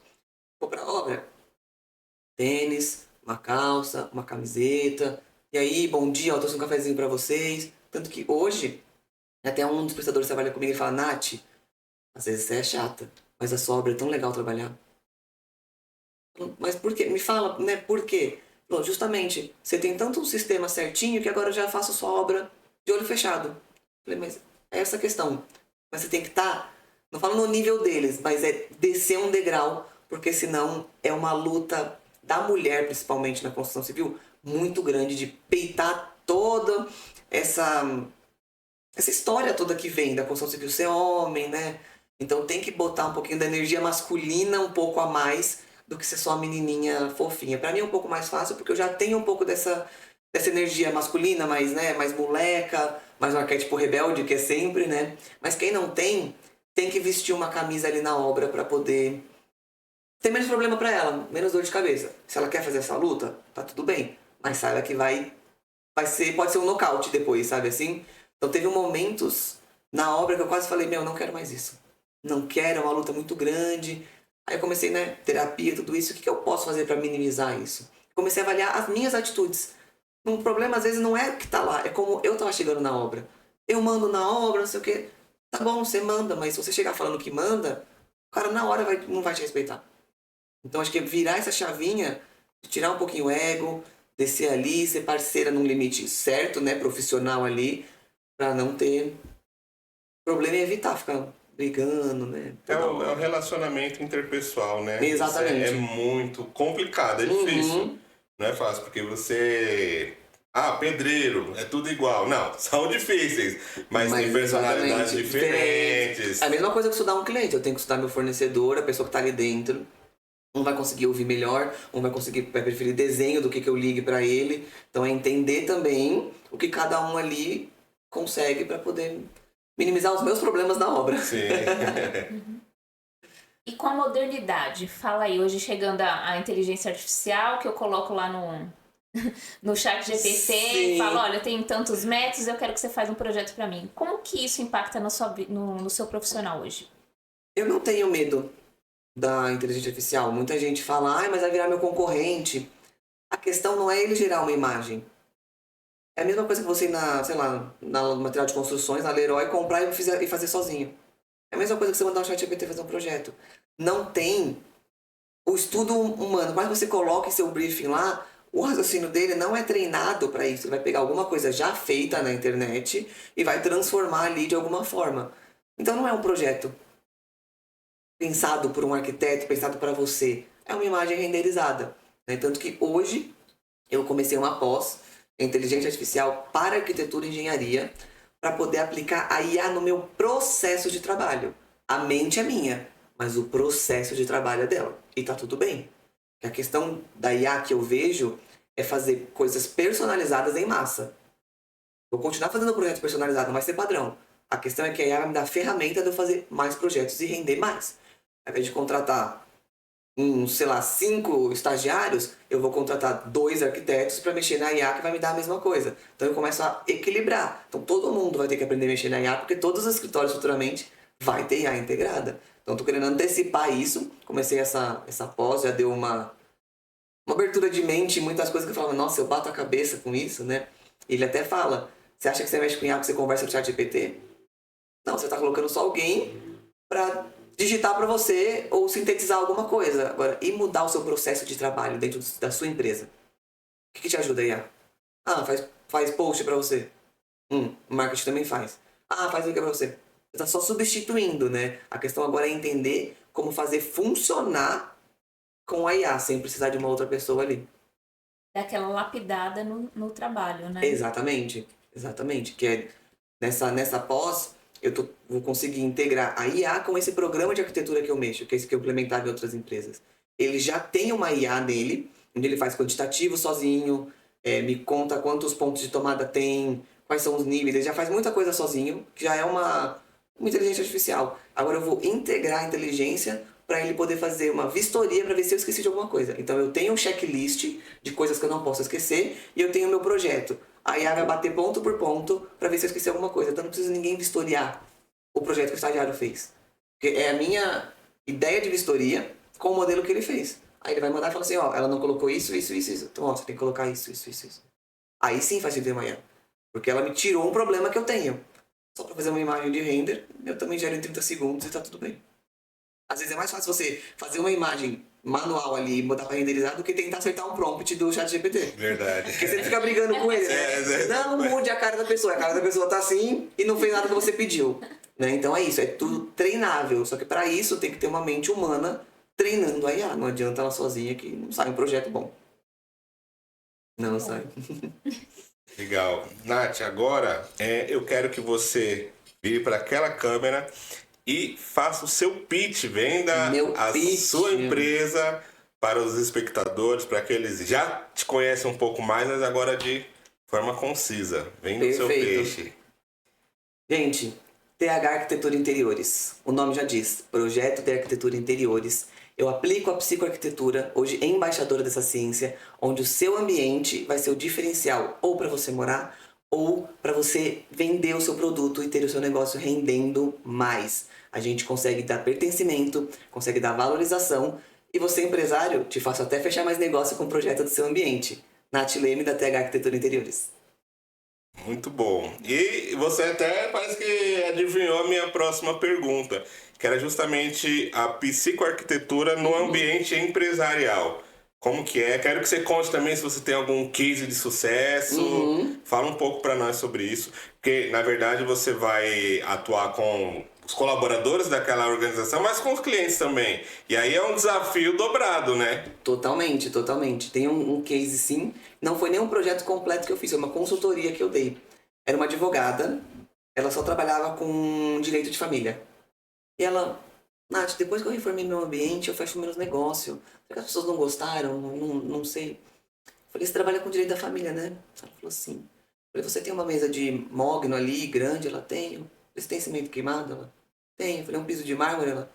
Vou pra obra, tênis, uma calça, uma camiseta. E aí, bom dia, eu trouxe um cafezinho pra vocês. Tanto que hoje, até um dos prestadores trabalha comigo e fala: Nath, às vezes você é chata, mas a sua obra é tão legal trabalhar. Mas por quê? Me fala, né? Por quê? Falou, justamente, você tem tanto um sistema certinho que agora eu já faço sua obra de olho fechado. Falei, mas é essa a questão. Mas você tem que estar, não falo no nível deles, mas é descer um degrau, porque senão é uma luta da mulher, principalmente na construção civil, muito grande de peitar toda essa história toda que vem da construção civil ser homem, né? Então tem que botar um pouquinho da energia masculina um pouco a mais do que ser só uma menininha fofinha. Pra mim é um pouco mais fácil porque eu já tenho um pouco dessa energia masculina, mais, né, mais moleca, mais um arquétipo rebelde que é sempre, né? Mas quem não tem que vestir uma camisa ali na obra pra poder ter menos problema pra ela, menos dor de cabeça. Se ela quer fazer essa luta, tá tudo bem, mas saiba que pode ser um nocaute depois, sabe assim? Então teve momentos na obra que eu quase falei, não quero mais isso. Não quero, é uma luta muito grande. Aí eu comecei, né, terapia, tudo isso. O que eu posso fazer para minimizar isso? Comecei a avaliar as minhas atitudes. Um problema, às vezes, não é o que tá lá, é como eu tava chegando na obra. Eu mando na obra, não sei o quê. Tá bom, você manda, mas se você chegar falando que manda, o cara na hora não vai te respeitar. Então acho que é virar essa chavinha, tirar um pouquinho o ego, descer ali, ser parceira num limite certo, né, profissional ali, pra não ter problema e evitar ficar brigando, né? É toda o hora. relacionamento interpessoal, né? Exatamente. Isso é muito complicado, é difícil. Não é fácil, porque você... Ah, pedreiro, é tudo igual. Não, são difíceis, mas tem personalidades exatamente, diferentes. É a mesma coisa que estudar um cliente. Eu tenho que estudar meu fornecedor, a pessoa que tá ali dentro. Um vai conseguir ouvir melhor, vai preferir desenho do que eu ligue pra ele. Então é entender também o que cada um ali consegue pra poder minimizar os meus problemas na obra. Sim. E com a modernidade, fala aí, hoje chegando a inteligência artificial, que eu coloco lá no chat GPT Sim. e falo, olha, eu tenho tantos metros, eu quero que você faça um projeto pra mim. Como que isso impacta no seu profissional hoje? Eu não tenho medo da inteligência artificial. Muita gente fala, mas vai virar meu concorrente. A questão não é ele gerar uma imagem. É a mesma coisa que você ir na material de construções, na Leroy, comprar e fazer sozinho. É a mesma coisa que você mandar o chat GPT fazer um projeto. Não tem o estudo humano. Mas você coloque seu briefing lá, o raciocínio dele não é treinado para isso. Ele vai pegar alguma coisa já feita na internet e vai transformar ali de alguma forma. Então não é um projeto pensado por um arquiteto, pensado para você. É uma imagem renderizada. Né? Tanto que hoje eu comecei uma pós em inteligência artificial para arquitetura e engenharia para poder aplicar a IA no meu processo de trabalho. A mente é minha, mas o processo de trabalho é dela. E tá tudo bem. A questão da IA que eu vejo é fazer coisas personalizadas em massa. Vou continuar fazendo projeto personalizado, não vai ser padrão. A questão é que a IA vai me dar a ferramenta de eu fazer mais projetos e render mais. Ao invés de contratar sei lá, 5 estagiários, eu vou contratar 2 arquitetos para mexer na IA que vai me dar a mesma coisa. Então eu começo a equilibrar. Então todo mundo vai ter que aprender a mexer na IA, porque todos os escritórios futuramente vai ter IA integrada. Então tô querendo antecipar isso. Comecei essa pós, já deu uma abertura de mente, muitas coisas que eu falava, nossa, eu bato a cabeça com isso, né? Ele até fala, você acha que você mexe com IA porque você conversa com o ChatGPT? Não, você tá colocando só alguém para digitar para você ou sintetizar alguma coisa. Agora, e mudar o seu processo de trabalho dentro da sua empresa? O que te ajuda aí? Ah, faz post para você. O marketing também faz. Ah, faz o que para você? Você tá só substituindo, né? A questão agora é entender como fazer funcionar com a IA, sem precisar de uma outra pessoa ali. Daquela lapidada no trabalho, né? Exatamente. Que é nessa pós, vou conseguir integrar a IA com esse programa de arquitetura que eu mexo, que é esse que eu implementava em outras empresas. Ele já tem uma IA nele, onde ele faz quantitativo sozinho, me conta quantos pontos de tomada tem, quais são os níveis, ele já faz muita coisa sozinho, que já é uma inteligência artificial. Agora eu vou integrar a inteligência para ele poder fazer uma vistoria para ver se eu esqueci de alguma coisa. Então eu tenho um checklist de coisas que eu não posso esquecer e eu tenho o meu projeto. A IA vai bater ponto por ponto para ver se eu esqueci alguma coisa. Então não precisa ninguém vistoriar o projeto que o estagiário fez. Porque é a minha ideia de vistoria com o modelo que ele fez. Aí ele vai mandar e falar assim, ó, ela não colocou isso. Então, ó, você tem que colocar isso. Aí sim faz sentido amanhã. Porque ela me tirou um problema que eu tenho. Só para fazer uma imagem de render, eu também gero em 30 segundos e tá tudo bem. Às vezes é mais fácil você fazer uma imagem manual ali e botar para renderizar do que tentar acertar um prompt do ChatGPT. Verdade. Porque você fica brigando com ele, né? Não mude a cara da pessoa. A cara da pessoa tá assim e não fez nada que você pediu. Né? Então é isso, é tudo treinável. Só que para isso tem que ter uma mente humana treinando a IA. Não adianta ela sozinha que não sai um projeto bom. Não sai. Legal. Nath, agora eu quero que você vire para aquela câmera e faça o seu pitch, venda a sua empresa para os espectadores, para que eles já te conhecem um pouco mais, mas agora de forma concisa. Venda o seu peixe. Gente, TH Arquitetura Interiores. O nome já diz, Projeto de Arquitetura Interiores. Eu aplico a psicoarquitetura, hoje embaixadora dessa ciência, onde o seu ambiente vai ser o diferencial ou para você morar ou para você vender o seu produto e ter o seu negócio rendendo mais. A gente consegue dar pertencimento, consegue dar valorização e você, empresário, te faço até fechar mais negócio com o projeto do seu ambiente. Nath Leme, da TH Arquitetura Interiores. Muito bom. E você até parece que adivinhou a minha próxima pergunta, que era justamente a psicoarquitetura no ambiente empresarial. Como que é? Quero que você conte também se você tem algum case de sucesso. Fala um pouco para nós sobre isso. Porque, na verdade, você vai atuar com os colaboradores daquela organização, mas com os clientes também. E aí é um desafio dobrado, né? Totalmente. Tem um case, sim. Não foi nem um projeto completo que eu fiz, foi uma consultoria que eu dei. Era uma advogada, ela só trabalhava com direito de família. E ela, Nath, depois que eu reformei meu ambiente, eu fecho meus negócios. Será que as pessoas não gostaram? Não sei. Eu falei, você trabalha com direito da família, né? Ela falou, sim. Eu falei, você tem uma mesa de mogno ali, grande? Ela, tenho. Você tem cimento queimado? Ela, tenho. Eu falei, um piso de mármore? Ela,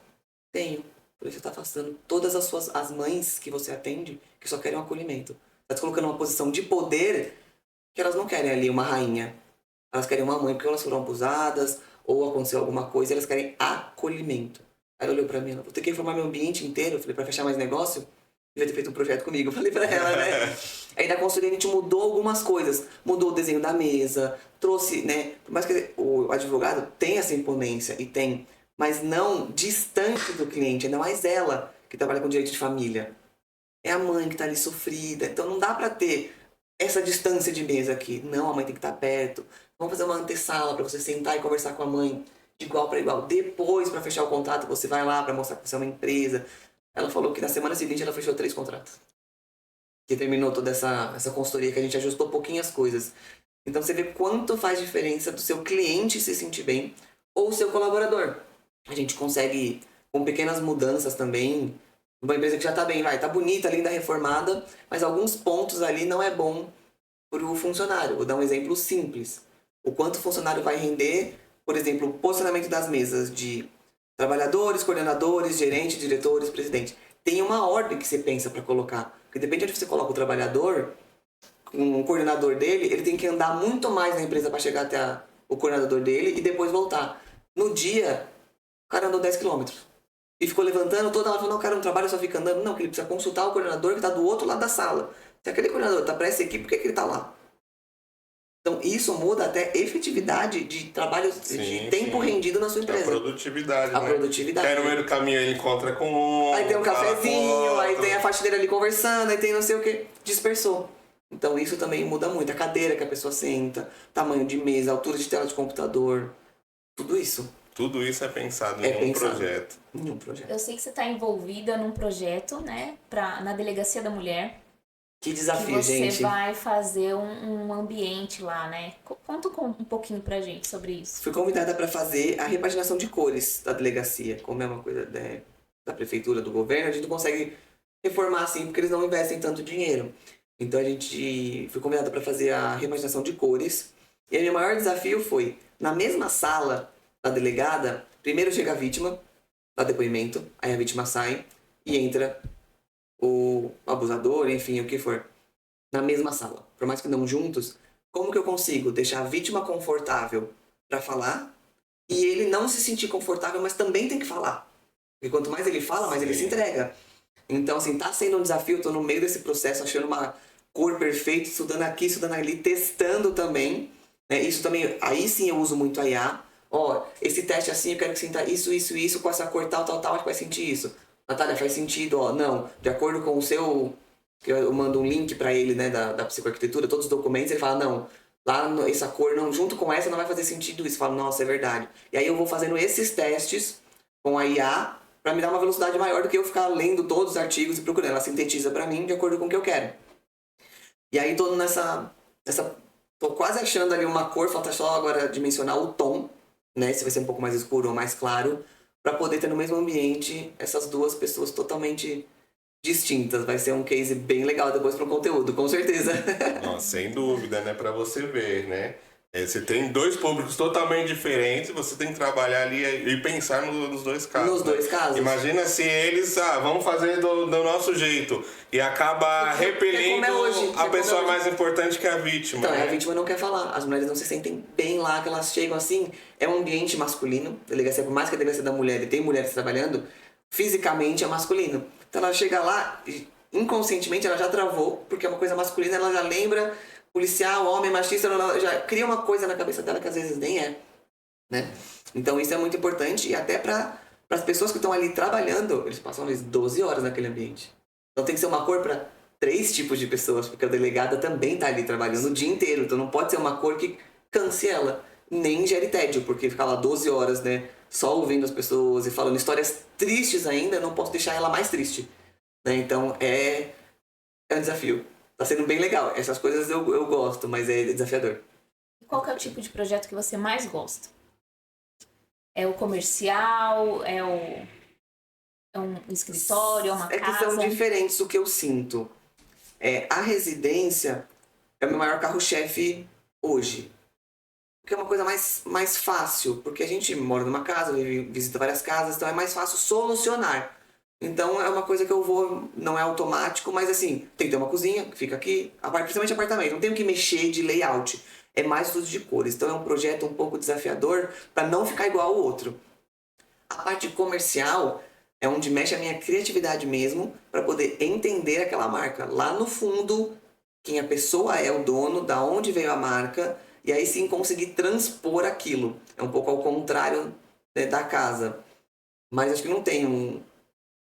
tenho. Eu falei, você está afastando todas as mães que você atende que só querem um acolhimento. Está te colocando numa posição de poder que elas não querem ali uma rainha. Elas querem uma mãe porque elas foram abusadas ou aconteceu alguma coisa, elas querem acolhimento. Aí ela olhou pra mim, ela falou, tem que reformar meu ambiente inteiro. Eu falei, pra fechar mais negócio, devia ter feito um projeto comigo. Eu falei pra ela, né? Aí na consultoria a gente mudou algumas coisas. Mudou o desenho da mesa, trouxe, né? Por mais que o advogado tem essa imponência, e tem, mas não distante do cliente, ainda mais ela, que trabalha com direito de família. É a mãe que tá ali sofrida, então não dá pra ter essa distância de mesa aqui. Não, a mãe tem que estar perto. Vamos fazer uma antessala pra você sentar e conversar com a mãe de igual para igual. Depois, para fechar o contrato, você vai lá para mostrar que você é uma empresa. Ela falou que na semana seguinte ela fechou 3 contratos. Que terminou toda essa consultoria, que a gente ajustou pouquinho as coisas. Então você vê quanto faz diferença do seu cliente se sentir bem ou o seu colaborador. A gente consegue, com pequenas mudanças também, uma empresa que já tá bem, tá bonita, linda, reformada, mas alguns pontos ali não é bom pro funcionário. Vou dar um exemplo simples. O quanto o funcionário vai render, por exemplo, o posicionamento das mesas de trabalhadores, coordenadores, gerentes, diretores, presidente. tem uma ordem que você pensa para colocar. Porque depende de onde você coloca o trabalhador, um coordenador dele, ele tem que andar muito mais na empresa para chegar até o coordenador dele e depois voltar. No dia, o cara andou 10 quilômetros. E ficou levantando toda hora, falando, não, cara, não trabalha, só fica andando. Não, que ele precisa consultar o coordenador que está do outro lado da sala. Se aquele coordenador está para essa equipe, por que ele está lá? Então, isso muda até efetividade de trabalho, de tempo rendido na sua empresa. A produtividade, A né? produtividade. Aí no meio do caminho ele encontra com um... Aí tem um fala cafezinho, aí foto. tem a faxineira ali conversando, aí tem não sei o que. Dispersou. Então, isso também muda muito. A cadeira que a pessoa senta, tamanho de mesa, altura de tela de computador. Tudo isso. Tudo isso é pensado É em um pensado. projeto. Em um projeto. Eu sei que você está envolvida num projeto, né, na Delegacia da Mulher, Que que desafio, você gente. vai fazer um ambiente lá, né? Conta um pouquinho pra gente sobre isso. Fui convidada para fazer a repaginação de cores da delegacia. Como é uma coisa da prefeitura, do governo, a gente não consegue reformar assim porque eles não investem tanto dinheiro. Então a gente foi convidada para fazer a repaginação de cores. E aí, meu maior desafio foi, na mesma sala da delegada, primeiro chega a vítima, dá depoimento, aí a vítima sai e entra o abusador, enfim, o que for, na mesma sala. Por mais que não juntos, como que eu consigo deixar a vítima confortável para falar e ele não se sentir confortável, mas também tem que falar? Porque quanto mais ele fala, mais ele se entrega. Então, assim, tá sendo um desafio, eu tô no meio desse processo, achando uma cor perfeita, estudando aqui, estudando ali, testando também, né? Isso também, aí sim eu uso muito a IA. Ó, esse teste assim, eu quero que sinta isso, com essa cor tal, acho que vai sentir isso. Natália, faz sentido, ó, não, de acordo com o seu... que eu mando um link pra ele, né, da psicoarquitetura, todos os documentos, ele fala, não, lá essa cor, não, junto com essa não vai fazer sentido isso. Fala, nossa, é verdade. E aí eu vou fazendo esses testes com a IA pra me dar uma velocidade maior do que eu ficar lendo todos os artigos e procurando. Ela sintetiza pra mim de acordo com o que eu quero. E aí tô tô quase achando ali uma cor, falta só agora dimensionar o tom, né, se vai ser um pouco mais escuro ou mais claro, pra poder ter no mesmo ambiente essas duas pessoas totalmente distintas. Vai ser um case bem legal depois para o conteúdo, com certeza. Nossa, sem dúvida, né? Pra você ver, né? Você tem dois públicos totalmente diferentes, você tem que trabalhar ali e pensar nos dois casos. Nos dois casos. Imagina se eles, vamos fazer do nosso jeito e acaba repelindo a pessoa mais importante que é a vítima. Então, né? a vítima não quer falar. As mulheres não se sentem bem lá, que elas chegam assim. É um ambiente masculino. Delegacia, por mais que a delegacia da mulher e tem mulheres trabalhando, fisicamente é masculino. Então ela chega lá, inconscientemente ela já travou, porque é uma coisa masculina, ela já lembra policial, homem, machista, ela já cria uma coisa na cabeça dela que às vezes nem é, né? Então isso é muito importante e até para as pessoas que estão ali trabalhando, eles passam às vezes 12 horas naquele ambiente. Então tem que ser uma cor para 3 tipos de pessoas, porque a delegada também tá ali trabalhando o dia inteiro, então não pode ser uma cor que canse ela, nem gere tédio, porque ficar lá 12 horas, né, só ouvindo as pessoas e falando histórias tristes ainda, eu não posso deixar ela mais triste, né? Então é um desafio. Tá sendo bem legal. Essas coisas eu gosto, mas é desafiador. E qual que é o tipo de projeto que você mais gosta? É o comercial? É um escritório? É uma casa? É que são diferentes o que eu sinto. A residência é o meu maior carro-chefe hoje. Porque é uma coisa mais fácil. Porque a gente mora numa casa, visita várias casas, então é mais fácil solucionar. Então é uma coisa que eu vou, não é automático, mas assim, tem que ter uma cozinha, que fica aqui, principalmente apartamento, não tenho que mexer de layout, é mais estudo de cores. Então é um projeto um pouco desafiador para não ficar igual ao outro. A parte comercial é onde mexe a minha criatividade mesmo, para poder entender aquela marca. Lá no fundo, quem a pessoa é o dono, da onde veio a marca, e aí sim conseguir transpor aquilo. É um pouco ao contrário, né, da casa. Mas acho que não tem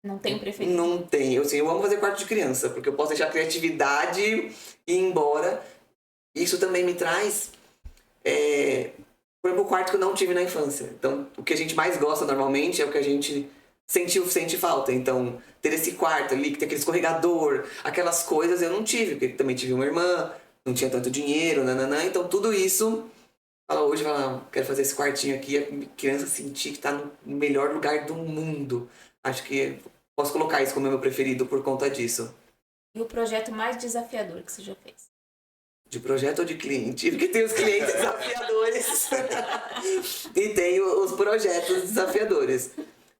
Não tem preferido? Não tem. Eu amo fazer quarto de criança, porque eu posso deixar a criatividade e ir embora. Isso também me traz, por exemplo, o quarto que eu não tive na infância. Então, o que a gente mais gosta normalmente é o que a gente sente falta. Então, ter esse quarto ali, que tem aquele escorregador, aquelas coisas eu não tive, porque também tive uma irmã, não tinha tanto dinheiro, nananã. Então, tudo isso, hoje quero fazer esse quartinho aqui, a criança sentir que tá no melhor lugar do mundo. Acho que posso colocar isso como meu preferido por conta disso. E o projeto mais desafiador que você já fez? De projeto ou de cliente? Porque tem os clientes desafiadores e tem os projetos desafiadores.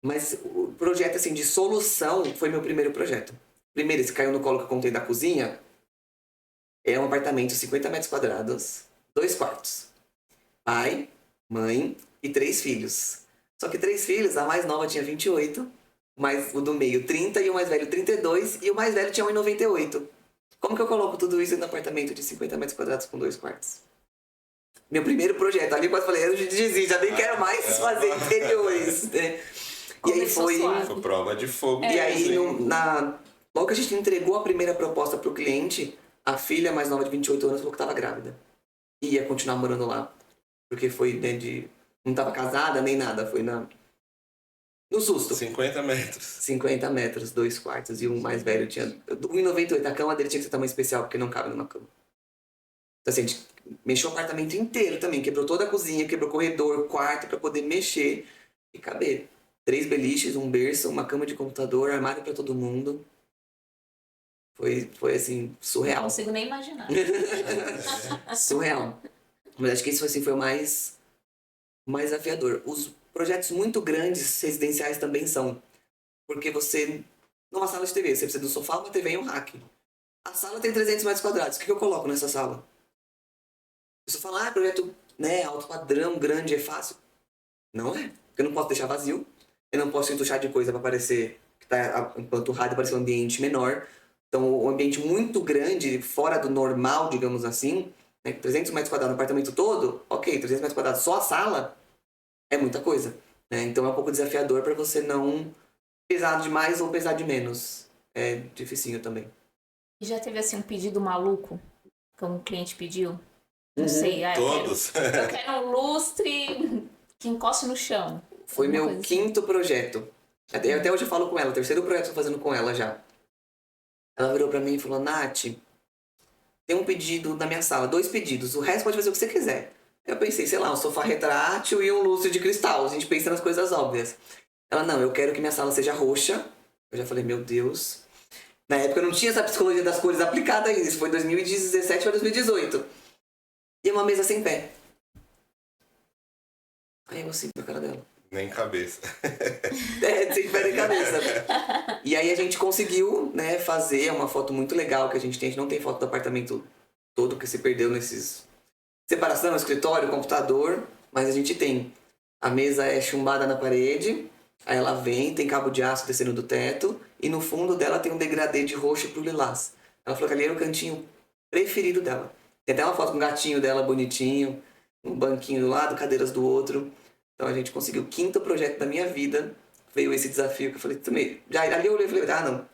Mas projeto, assim, de solução, foi meu primeiro projeto. Primeiro, esse caiu no colo que eu contei da cozinha. É um apartamento, 50 metros quadrados, 2 quartos. Pai, mãe e 3 filhos. Só que 3 filhos, a mais nova tinha 28, o do meio 30 e o mais velho 32, e o mais velho tinha 1,98. Como que eu coloco tudo isso no apartamento de 50 metros quadrados com 2 quartos? Meu primeiro projeto. Ali quase falei, eu desisto, já nem quero mais fazer interiores, né? E aí Começou foi... suave. Foi prova de fogo. E aí, mesmo, hein? logo que a gente entregou a primeira proposta pro cliente, a filha mais nova de 28 anos falou que tava grávida. E ia continuar morando lá. Porque foi, né, não tava casada nem nada, foi no susto. 50 metros. 50 metros, 2 quartos. E o mais velho tinha 1,98. A cama dele tinha que ser tamanho especial, porque não cabe numa cama. Então assim, a gente mexeu o apartamento inteiro também. Quebrou toda a cozinha, quebrou corredor, quarto, pra poder mexer e caber. 3 beliches, um berço, uma cama de computador, armário pra todo mundo. Foi assim, Não surreal. consigo nem imaginar. Surreal. Mas acho que isso assim, foi o mais desafiador. Os projetos muito grandes residenciais também são. Porque você, numa sala de TV, você precisa do sofá, uma TV e um rack. A sala tem 300 metros quadrados. O que eu coloco nessa sala? Se eu falar, projeto, né, alto padrão, grande, é fácil. Não é. Porque eu não posso deixar vazio. Eu não posso entuchar de coisa para parecer que tá empanturrado, parecer um ambiente menor. Então, um ambiente muito grande, fora do normal, digamos assim, né, 300 metros quadrados no apartamento todo, ok, 300 metros quadrados só a sala, é muita coisa. Né? Então, é um pouco desafiador para você não pesar demais ou pesar de menos. É dificinho também. E já teve assim um pedido maluco? Como o cliente pediu? Não sei. Todos. Eu quero um lustre que encoste no chão. Foi Alguma meu coisa assim. quinto projeto. Até hoje eu falo com ela, o terceiro projeto que eu tô fazendo com ela já. Ela virou pra mim e falou, Nath, tem um pedido na minha sala, 2 pedidos, o resto pode fazer o que você quiser. Eu pensei, sei lá, um sofá retrátil e um lustre de cristal, a gente pensa nas coisas óbvias. Ela, não, eu quero que minha sala seja roxa. Eu já falei, meu Deus. Na época eu não tinha essa psicologia das cores aplicada ainda, isso foi 2017 ou 2018. E uma mesa sem pé. Aí eu assim pra cara dela. Nem cabeça. Sem pé nem cabeça. E aí a gente conseguiu, né, fazer uma foto muito legal que a gente não tem foto do apartamento todo que se perdeu nesses... Separação, escritório, computador, mas a gente tem. A mesa é chumbada na parede, aí ela vem, tem cabo de aço descendo do teto, e no fundo dela tem um degradê de roxo pro lilás. Ela falou que ali era o cantinho preferido dela. Tem até uma foto com o gatinho dela bonitinho, um banquinho do lado, cadeiras do outro. Então a gente conseguiu o 5º projeto da minha vida. Veio esse desafio que eu falei também. Já ali eu olhei e falei, não,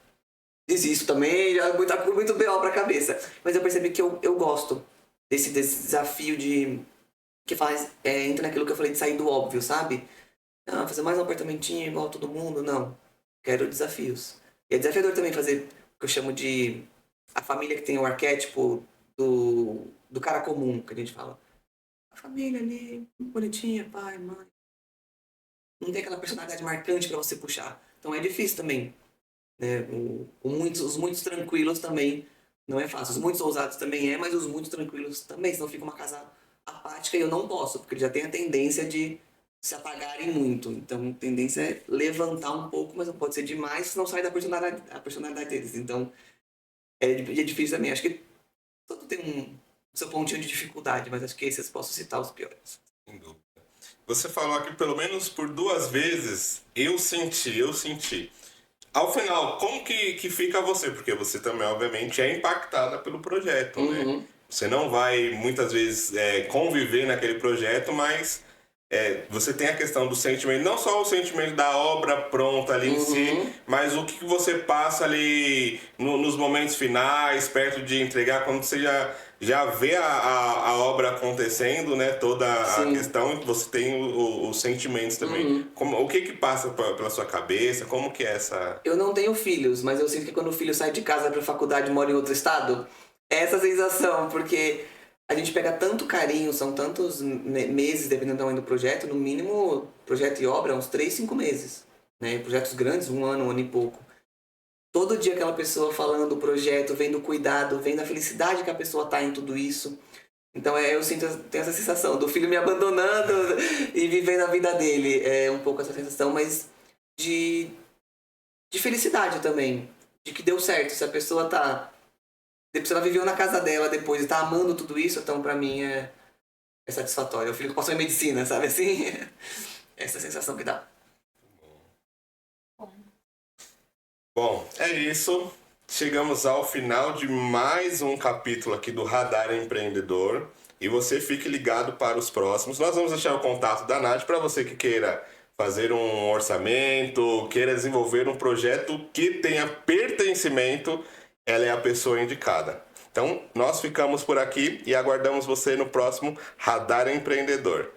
desisto também, já muito B.O. pra cabeça. Mas eu percebi que eu gosto desse desafio de... que faz... entra naquilo que eu falei de sair do óbvio, sabe? Não, fazer mais um apartamentinho igual a todo mundo, não. Quero desafios. E é desafiador também fazer o que eu chamo de... a família que tem o arquétipo do cara comum, que a gente fala. A família ali, bonitinha, pai, mãe. Não tem aquela personalidade marcante pra você puxar. Então é difícil também. Né? Os muitos tranquilos também não é fácil. Os muitos ousados também mas os muitos tranquilos também. Senão fica uma casa apática e eu não posso, porque já tem a tendência de se apagarem muito. Então a tendência é levantar um pouco, mas não pode ser demais, senão sai da personalidade deles. Então é difícil também. Acho que todo tem o seu pontinho de dificuldade, mas acho que esses posso citar os piores. Sem dúvida. Você falou aqui pelo menos por 2 vezes, eu senti. Ao final, como que fica você? Porque você também, obviamente, é impactada pelo projeto, né? Você não vai, muitas vezes, conviver naquele projeto, mas você tem a questão do sentimento, não só o sentimento da obra pronta ali em si, mas o que você passa ali nos momentos finais, perto de entregar, quando você já vê a obra acontecendo, né? Toda a questão, você tem os sentimentos também. O que passa pela sua cabeça? Como que é essa... Eu não tenho filhos, mas eu sinto que quando o filho sai de casa pra faculdade e mora em outro estado, é essa sensação, porque a gente pega tanto carinho, são tantos meses, dependendo do tamanho do projeto, no mínimo, projeto e obra, uns 3, 5 meses. Né? Projetos grandes, 1 ano e pouco. Todo dia aquela pessoa falando do projeto, vendo o cuidado, vendo a felicidade que a pessoa tá em tudo isso. Então eu tenho essa sensação do filho me abandonando e vivendo a vida dele. É um pouco essa sensação, mas de de felicidade também. De que deu certo. Se a pessoa tá... Se ela viveu na casa dela depois e tá amando tudo isso, então pra mim é satisfatório. O filho que passou em medicina, sabe assim? Essa é a sensação que dá. Bom, é isso. Chegamos ao final de mais um capítulo aqui do Radar Empreendedor. E você fique ligado para os próximos. Nós vamos deixar o contato da Nath para você que queira fazer um orçamento, queira desenvolver um projeto que tenha pertencimento, ela é a pessoa indicada. Então, nós ficamos por aqui e aguardamos você no próximo Radar Empreendedor.